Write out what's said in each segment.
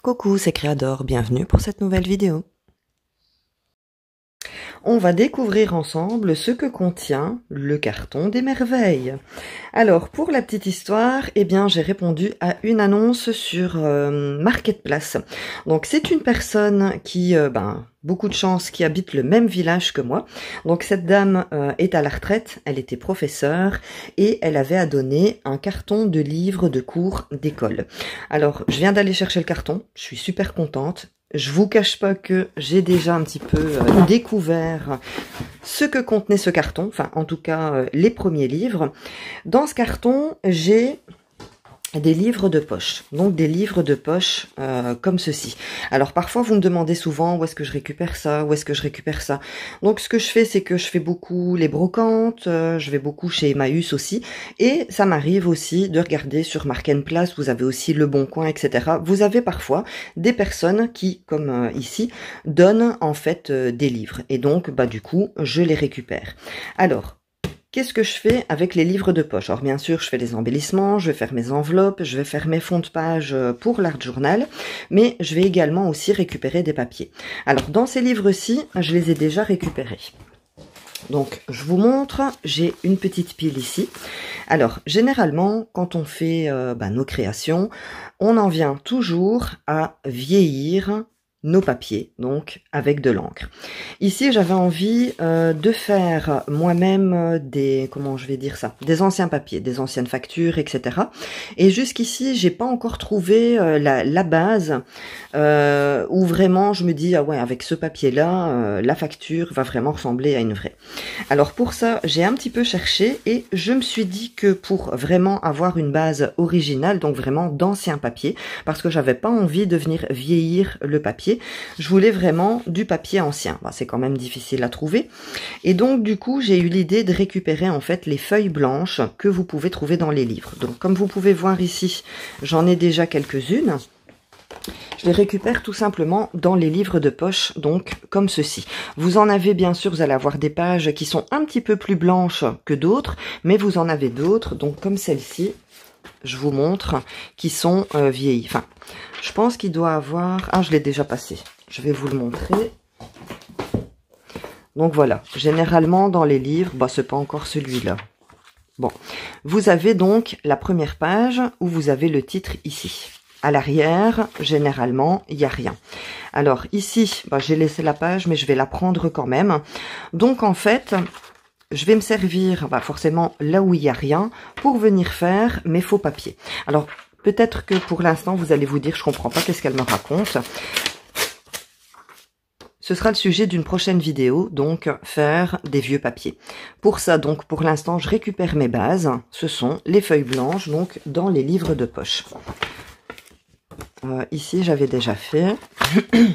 Coucou, c'est Créador, bienvenue pour cette nouvelle vidéo. On va découvrir ensemble ce que contient le carton des merveilles. Alors, pour la petite histoire, eh bien, j'ai répondu à une annonce sur Marketplace. Donc, c'est une personne qui, beaucoup de chance, qui habite le même village que moi. Donc, cette dame est à la retraite, elle était professeure et elle avait à donner un carton de livres de cours d'école. Alors, je viens d'aller chercher le carton, je suis super contente. Je vous cache pas que j'ai déjà un petit peu découvert ce que contenait ce carton, enfin en tout cas les premiers livres. Dans ce carton, j'ai des livres de poche, donc des livres de poche comme ceci. Alors parfois vous me demandez souvent où est-ce que je récupère ça, où est-ce que je récupère ça. Donc ce que je fais, c'est que je fais beaucoup les brocantes, je vais beaucoup chez Emmaüs aussi, et ça m'arrive aussi de regarder sur Marketplace, vous avez aussi Le Bon Coin, etc. Vous avez parfois des personnes qui, comme ici, donnent en fait des livres, et donc du coup je les récupère. Alors, qu'est-ce que je fais avec les livres de poche? Alors bien sûr, je fais des embellissements, je vais faire mes enveloppes, je vais faire mes fonds de page pour l'art journal, mais je vais également aussi récupérer des papiers. Alors dans ces livres-ci, je les ai déjà récupérés. Donc je vous montre, j'ai une petite pile ici. Alors généralement, quand on fait nos créations, on en vient toujours à vieillir nos papiers, donc avec de l'encre. Ici, j'avais envie de faire moi-même des, comment je vais dire ça, des anciens papiers, des anciennes factures, etc. Et jusqu'ici, j'ai pas encore trouvé la base où vraiment je me dis, ah ouais, avec ce papier-là, la facture va vraiment ressembler à une vraie. Alors pour ça, j'ai un petit peu cherché et je me suis dit que pour vraiment avoir une base originale, donc vraiment d'anciens papiers, parce que j'avais pas envie de venir vieillir le papier, je voulais vraiment du papier ancien. C'est quand même difficile à trouver. Et donc, du coup, j'ai eu l'idée de récupérer en fait les feuilles blanches que vous pouvez trouver dans les livres. Donc, comme vous pouvez voir ici, j'en ai déjà quelques-unes. Je les récupère tout simplement dans les livres de poche, donc comme ceci. Vous en avez bien sûr, vous allez avoir des pages qui sont un petit peu plus blanches que d'autres, mais vous en avez d'autres, donc comme celle-ci, je vous montre, qui sont vieillies. Enfin, je pense qu'il doit avoir... Ah, je l'ai déjà passé. Je vais vous le montrer. Donc voilà, généralement dans les livres, c'est pas encore celui-là. Bon, vous avez donc la première page où vous avez le titre ici. À l'arrière, généralement, il n'y a rien. Alors ici, j'ai laissé la page, mais je vais la prendre quand même. Donc en fait, je vais me servir forcément là où il n'y a rien pour venir faire mes faux papiers. Alors peut-être que pour l'instant, vous allez vous dire, je comprends pas, qu'est-ce qu'elle me raconte. Ce sera le sujet d'une prochaine vidéo, donc faire des vieux papiers. Pour ça, donc pour l'instant, je récupère mes bases. Ce sont les feuilles blanches, donc dans les livres de poche. Ici, j'avais déjà fait.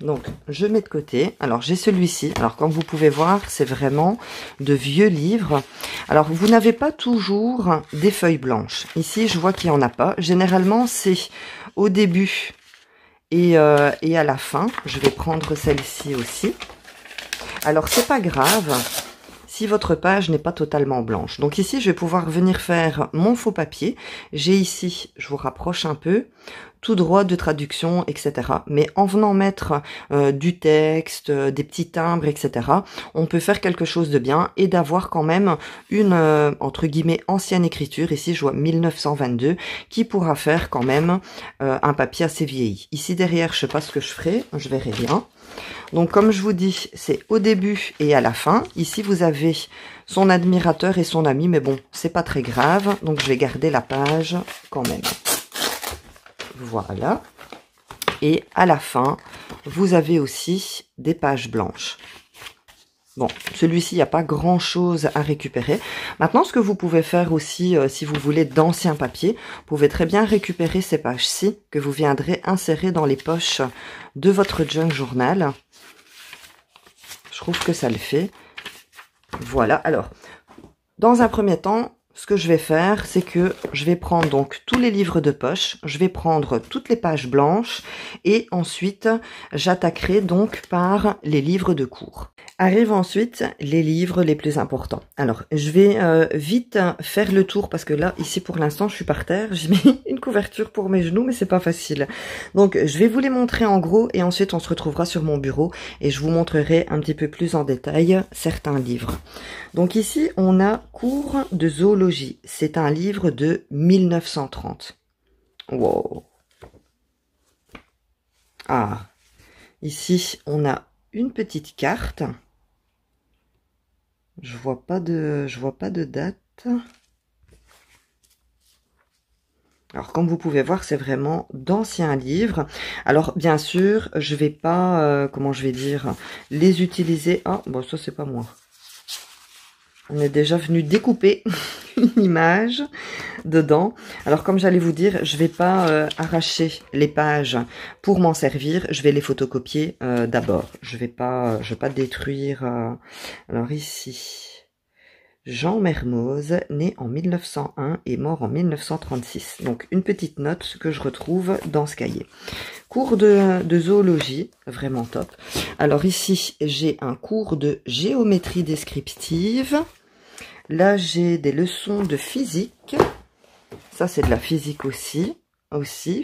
Donc, je mets de côté. Alors, j'ai celui-ci. Alors, comme vous pouvez voir, c'est vraiment de vieux livres. Alors, vous n'avez pas toujours des feuilles blanches. Ici, je vois qu'il n'y en a pas. Généralement, c'est au début et à la fin. Je vais prendre celle-ci aussi. Alors, c'est pas grave si votre page n'est pas totalement blanche. Donc ici, je vais pouvoir venir faire mon faux papier. J'ai ici, je vous rapproche un peu, tout droit de traduction, etc. Mais en venant mettre du texte, des petits timbres, etc., on peut faire quelque chose de bien et d'avoir quand même une, entre guillemets, ancienne écriture. Ici, je vois 1922, qui pourra faire quand même un papier assez vieilli. Ici, derrière, je sais pas ce que je ferai, je verrai bien. Donc, comme je vous dis, c'est au début et à la fin. Ici, vous avez son admirateur et son ami, mais bon, c'est pas très grave. Donc, je vais garder la page quand même. Voilà. Et à la fin, vous avez aussi des pages blanches. Bon, celui-ci, il n'y a pas grand-chose à récupérer. Maintenant, ce que vous pouvez faire aussi, si vous voulez d'anciens papiers, vous pouvez très bien récupérer ces pages-ci que vous viendrez insérer dans les poches de votre junk journal. Je trouve que ça le fait. Voilà. Alors, dans un premier temps, ce que je vais faire, c'est que je vais prendre donc tous les livres de poche, je vais prendre toutes les pages blanches et ensuite j'attaquerai donc par les livres de cours. Arrivent ensuite les livres les plus importants. Alors, je vais vite faire le tour parce que là, ici pour l'instant, je suis par terre. J'ai mis une couverture pour mes genoux, mais c'est pas facile. Donc, je vais vous les montrer en gros et ensuite on se retrouvera sur mon bureau et je vous montrerai un petit peu plus en détail certains livres. Donc ici, on a Cours de zoologie. C'est un livre de 1930. Wow. Ah, ici, on a une petite carte. Je vois pas de date. Alors, comme vous pouvez voir, c'est vraiment d'anciens livres. Alors, bien sûr, je vais pas, comment je vais dire, les utiliser. Ah, bon, ça, c'est pas moi. On est déjà venu découper une image dedans. Alors, comme j'allais vous dire, je vais pas arracher les pages pour m'en servir. Je vais les photocopier d'abord. Je vais pas détruire. Alors ici, Jean Mermoz, né en 1901 et mort en 1936. Donc, une petite note que je retrouve dans ce cahier. Cours de zoologie, vraiment top. Alors ici, j'ai un cours de géométrie descriptive. Là, j'ai des leçons de physique. Ça, c'est de la physique aussi.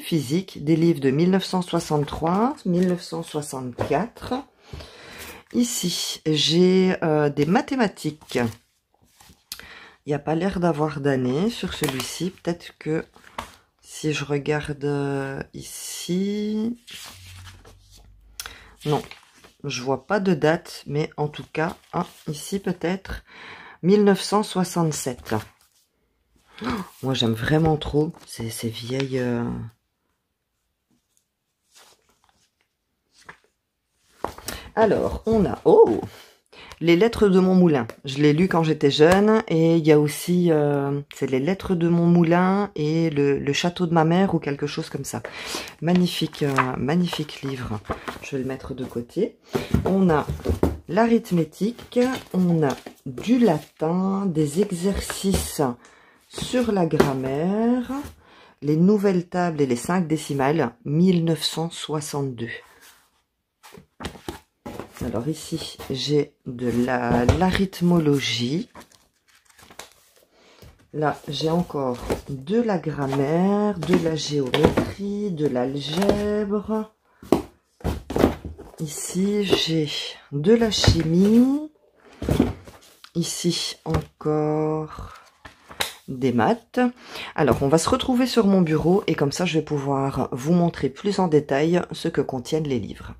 Physique, des livres de 1963, 1964. Ici, j'ai des mathématiques. Il n'y a pas l'air d'avoir d'année sur celui-ci. Peut-être que si je regarde ici... Non, je vois pas de date, mais en tout cas, ici peut-être 1967. Oh, moi, j'aime vraiment trop ces vieilles... Alors, on a... Oh, les lettres de mon moulin. Je l'ai lu quand j'étais jeune. Et il y a aussi... c'est les lettres de mon moulin et le château de ma mère ou quelque chose comme ça. Magnifique, magnifique livre. Je vais le mettre de côté. On a l'arithmétique. On a du latin, des exercices sur la grammaire, les nouvelles tables et les 5 décimales, 1962. Alors ici, j'ai de l'arithmologie. Là, j'ai encore de la grammaire, de la géométrie, de l'algèbre. Ici, j'ai de la chimie. Ici, encore des maths. Alors, on va se retrouver sur mon bureau et comme ça, je vais pouvoir vous montrer plus en détail ce que contiennent les livres.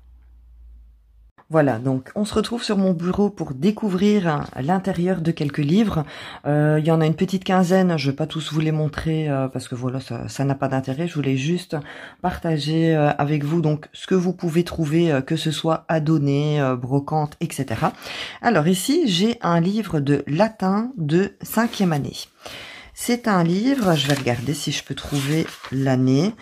Voilà, donc on se retrouve sur mon bureau pour découvrir l'intérieur de quelques livres. Il y en a une petite quinzaine, je ne vais pas tous vous les montrer parce que voilà, ça n'a pas d'intérêt. Je voulais juste partager avec vous donc ce que vous pouvez trouver, que ce soit à donner, brocante, etc. Alors ici, j'ai un livre de latin de 5e année. C'est un livre, je vais regarder si je peux trouver l'année.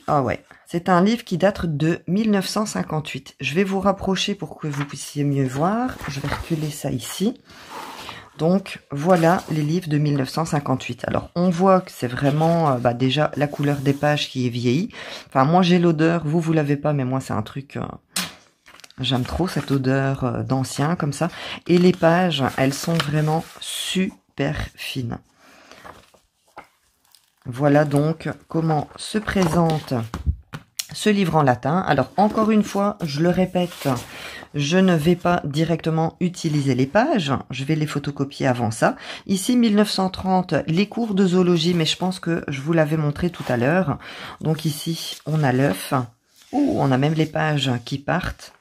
Ah ouais. C'est un livre qui date de 1958. Je vais vous rapprocher pour que vous puissiez mieux voir. Je vais reculer ça ici. Donc, voilà les livres de 1958. Alors, on voit que c'est vraiment déjà la couleur des pages qui est vieillie. Enfin, moi, j'ai l'odeur. Vous l'avez pas, mais moi, c'est un truc... j'aime trop cette odeur d'ancien, comme ça. Et les pages, elles sont vraiment super fines. Voilà donc comment se présente... ce livre en latin. Alors, encore une fois, je le répète, je ne vais pas directement utiliser les pages. Je vais les photocopier avant ça. Ici, 1930, les cours de zoologie, mais je pense que je vous l'avais montré tout à l'heure. Donc ici, on a l'œuf. On a même les pages qui partent.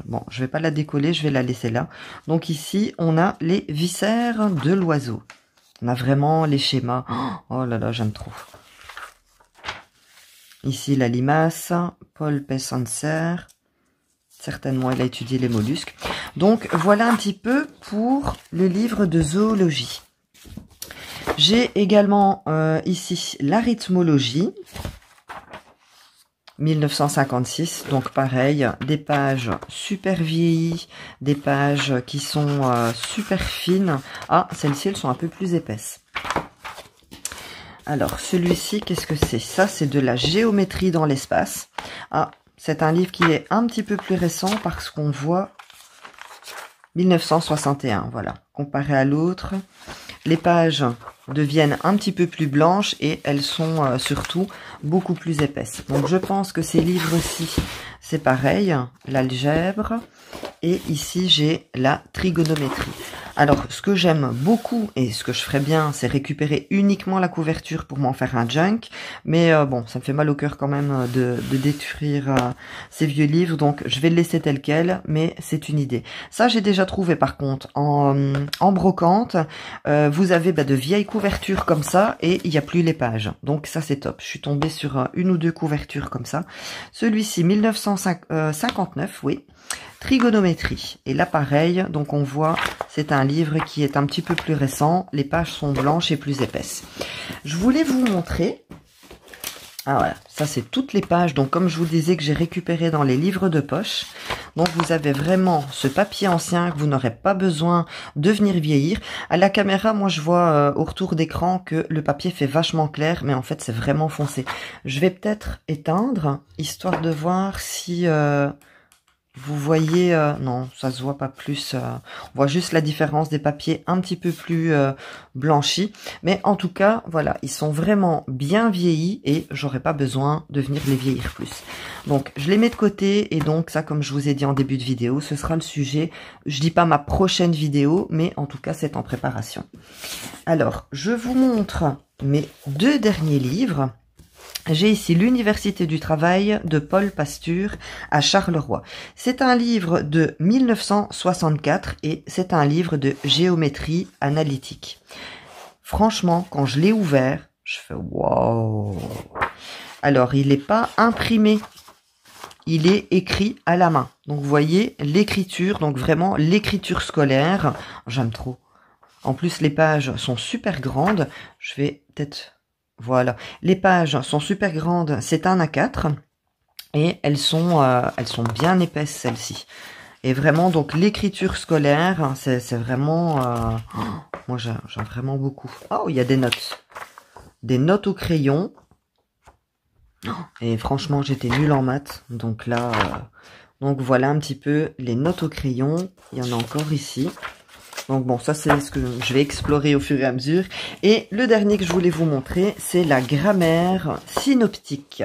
Bon, je vais pas la décoller, je vais la laisser là. Donc ici, on a les viscères de l'oiseau. On a vraiment les schémas. Oh là là, j'aime trop. Ici, la limace, Paul Pessancer. Certainement, il a étudié les mollusques. Donc, voilà un petit peu pour le livre de zoologie. J'ai également ici l'arithmologie. 1956, donc pareil, des pages super vieillies, des pages qui sont super fines. Ah, celles-ci, elles sont un peu plus épaisses. Alors, celui-ci, qu'est-ce que c'est? Ça, c'est de la géométrie dans l'espace. Ah, c'est un livre qui est un petit peu plus récent parce qu'on voit 1961, voilà. Comparé à l'autre, les pages deviennent un petit peu plus blanches et elles sont surtout beaucoup plus épaisses. Donc, je pense que ces livres-ci, c'est pareil, l'algèbre. Et ici, j'ai la trigonométrie. Alors, ce que j'aime beaucoup, et ce que je ferais bien, c'est récupérer uniquement la couverture pour m'en faire un junk. Mais bon, ça me fait mal au cœur quand même de détruire ces vieux livres. Donc, je vais le laisser tel quel, mais c'est une idée. Ça, j'ai déjà trouvé par contre en brocante. Vous avez de vieilles couvertures comme ça et il n'y a plus les pages. Donc, ça, c'est top. Je suis tombée sur une ou deux couvertures comme ça. Celui-ci, 1959, oui. Trigonométrie. Et là, pareil, donc on voit, c'est un livre qui est un petit peu plus récent. Les pages sont blanches et plus épaisses. Je voulais vous montrer. Ah voilà, ça c'est toutes les pages. Donc comme je vous disais que j'ai récupéré dans les livres de poche. Donc vous avez vraiment ce papier ancien que vous n'aurez pas besoin de venir vieillir. À la caméra, moi je vois au retour d'écran que le papier fait vachement clair, mais en fait c'est vraiment foncé. Je vais peut-être éteindre, histoire de voir si... vous voyez, non, ça se voit pas plus. On voit juste la différence des papiers un petit peu plus blanchis. Mais en tout cas, voilà, ils sont vraiment bien vieillis et j'aurais pas besoin de venir les vieillir plus. Donc, je les mets de côté et donc ça, comme je vous ai dit en début de vidéo, ce sera le sujet. Je dis pas ma prochaine vidéo, mais en tout cas, c'est en préparation. Alors, je vous montre mes deux derniers livres. J'ai ici l'Université du travail de Paul Pasture à Charleroi. C'est un livre de 1964 et c'est un livre de géométrie analytique. Franchement, quand je l'ai ouvert, je fais wow. Alors, il n'est pas imprimé. Il est écrit à la main. Donc, vous voyez l'écriture, donc vraiment l'écriture scolaire. J'aime trop. En plus, les pages sont super grandes. Je vais peut-être... Voilà, les pages sont super grandes, c'est un A4 et elles sont bien épaisses celles-ci. Et vraiment, donc l'écriture scolaire, c'est vraiment... moi, j'aime vraiment beaucoup. Oh, il y a des notes. Des notes au crayon. Et franchement, j'étais nulle en maths. Donc là, donc voilà un petit peu les notes au crayon. Il y en a encore ici. Donc bon, ça c'est ce que je vais explorer au fur et à mesure. Et le dernier que je voulais vous montrer, c'est la grammaire synoptique.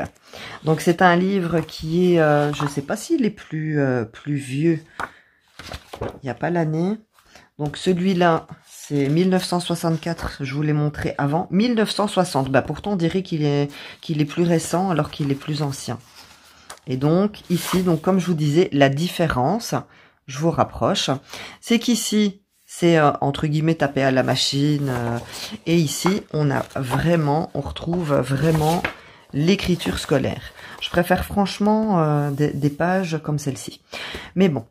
Donc c'est un livre qui est, je ne sais pas s'il est plus vieux. Il n'y a pas l'année. Donc celui-là, c'est 1964, je vous l'ai montré avant. 1960, bah pourtant on dirait qu'il est plus récent alors qu'il est plus ancien. Et donc ici, donc comme je vous disais, la différence, je vous rapproche, c'est qu'ici, c'est entre guillemets tapé à la machine. Et ici, on retrouve vraiment l'écriture scolaire. Je préfère franchement des pages comme celle-ci. Mais bon.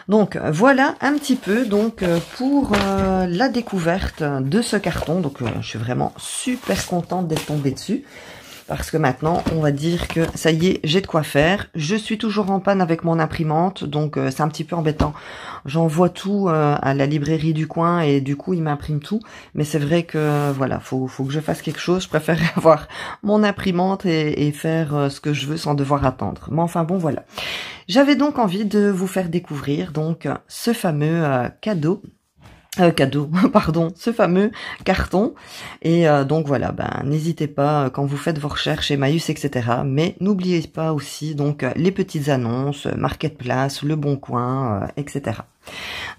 Donc voilà un petit peu donc pour la découverte de ce carton. Donc je suis vraiment super contente d'être tombée dessus. Parce que maintenant, on va dire que ça y est, j'ai de quoi faire. Je suis toujours en panne avec mon imprimante, donc c'est un petit peu embêtant. J'envoie tout à la librairie du coin et du coup, il m'imprime tout. Mais c'est vrai que voilà, faut que je fasse quelque chose. Je préfère avoir mon imprimante et faire ce que je veux sans devoir attendre. Mais enfin bon, voilà. J'avais donc envie de vous faire découvrir donc ce fameux pardon, ce fameux carton. Et donc voilà, n'hésitez pas quand vous faites vos recherches Emmaüs, etc. Mais n'oubliez pas aussi donc les petites annonces, Marketplace, Le Bon Coin, etc.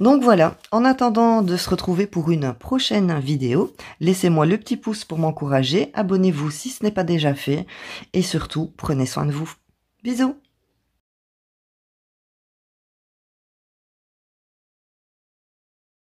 Donc voilà, en attendant de se retrouver pour une prochaine vidéo, laissez-moi le petit pouce pour m'encourager, abonnez-vous si ce n'est pas déjà fait, et surtout, prenez soin de vous. Bisous!